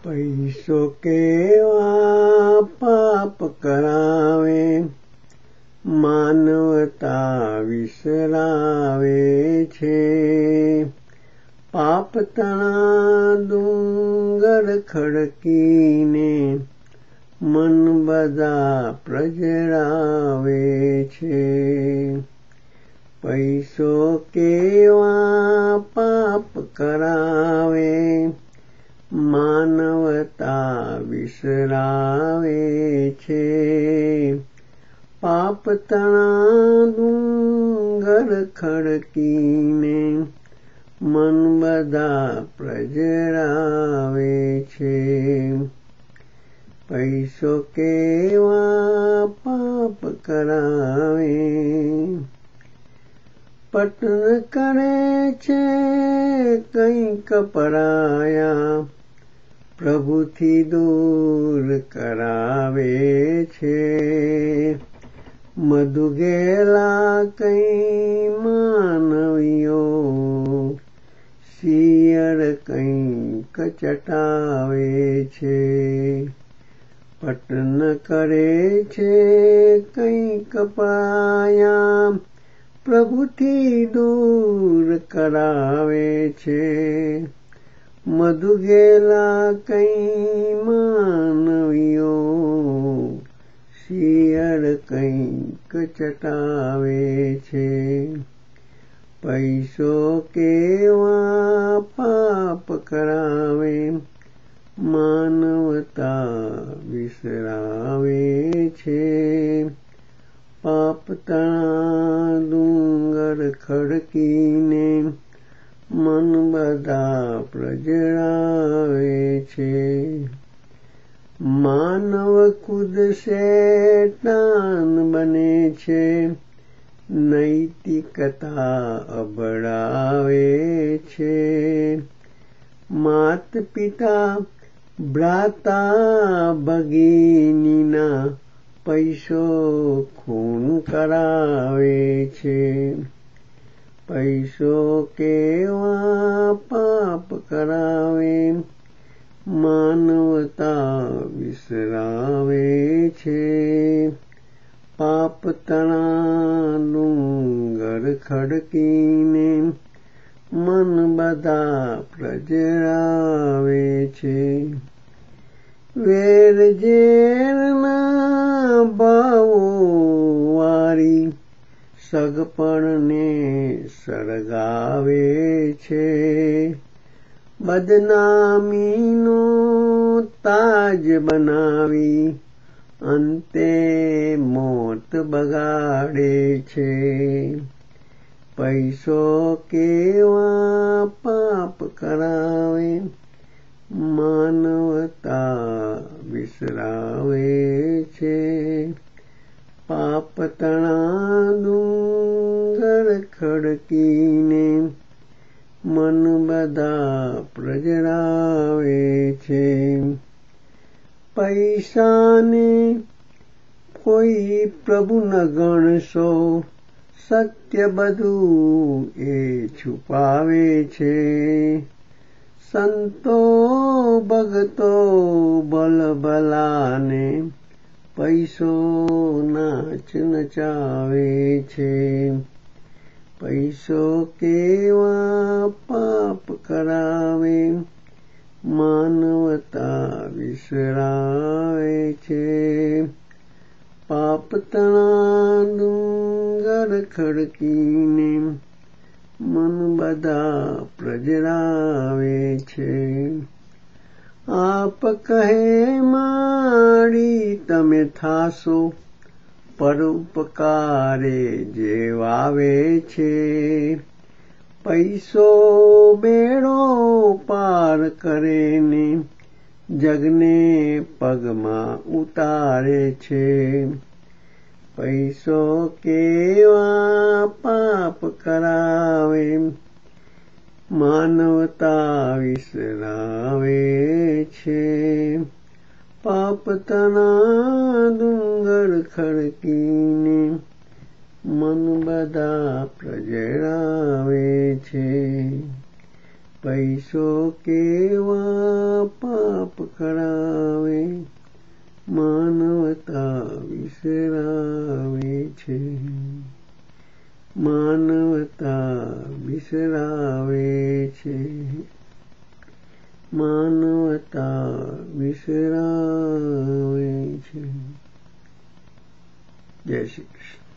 પૈસો કેવા પાપ કરાવે, માનવતા વિસરાવે છે. પાપ તણા ડુંગર ખડકીને, મન બધા પ્રજરાવે છે. પૈસો કેવા પાપ કરાવે, માનવતા વિસરાવે છે. પાપ તણા ડુંગર ખડકીને, મન બધા પ્રજરાવે છે. પૈસો કેવા પાપ કરાવે, પતન કરે છે કંઈક પરાયા, પ્રભુથી દૂર કરાવે છે. મધુ ગેલા કઈ માનવીઓ, શિયળ કંઈક ચટાવે છે. પતન કરે છે કંઈક પરાયા, પ્રભુથી દૂર કરાવે છે. મધુ ગેલા કઈ માનવીઓ, શિયળ કંઈક ચટાવે છે. પૈસો કેવા પાપ કરાવે, માનવતા વિસરાવે છે. પાપ તણા ડુંગર ખડકીને, મન બધા પ્રજરાવે છે. માનવ ખુદ શેતાન બને છે, નૈતિકતા અબડાવે છે. માત પિતા ભ્રાતા ભગીનીના, પૈસો ખૂન કરાવે છે. પૈસો કેવા પાપ કરાવે, માનવતા વિસરાવે છે. પાપ તણા ડુંગર ખડકીને, મન બધા પ્રજરાવે છે. વેર ઝેરના ભાવો વારી, સગપણને સળગાવે છે. બદનામીનો તાજ બનાવી, અંતે મોત બગાડે છે. પૈસો કેવા પાપ કરાવે, માનવતા વિસરાવે છે. પાપ તણા ડુંગર ખડકીને, મન બધા પ્રજરાવે છે. પૈસાને કોઈ પ્રભુ ન ગણશો, સત્ય બધું એ છુપાવે છે. સંતો ભગતો ભલભલાને, પૈસો નાચ નચાવે છે. પૈસો કેવા પાપ કરાવે, માનવતા વિસરાવે છે. પાપ તણા ડુંગર ખડકીને, મન બધા પ્રજરાવે છે. આપ કહે માડી તમે થાશો, પરોપકારે જે વાવે છે. પૈસો બેડો પાર કરે ને, જગને પગમાં ઉતારે છે. પૈસો કેવા પાપ કરાવે, માનવતા વિસરાવે છે. પાપ તણા ડુંગર ખડકીને, મન બધા પ્રજરાવે છે. પૈસો કેવા પાપ પાપ કરાવે, માનવતા વિસરાવે છે. માનવતા વિસરાવે છે. માનવતા વિસરાવે છે. જય શ્રી કૃષ્ણ.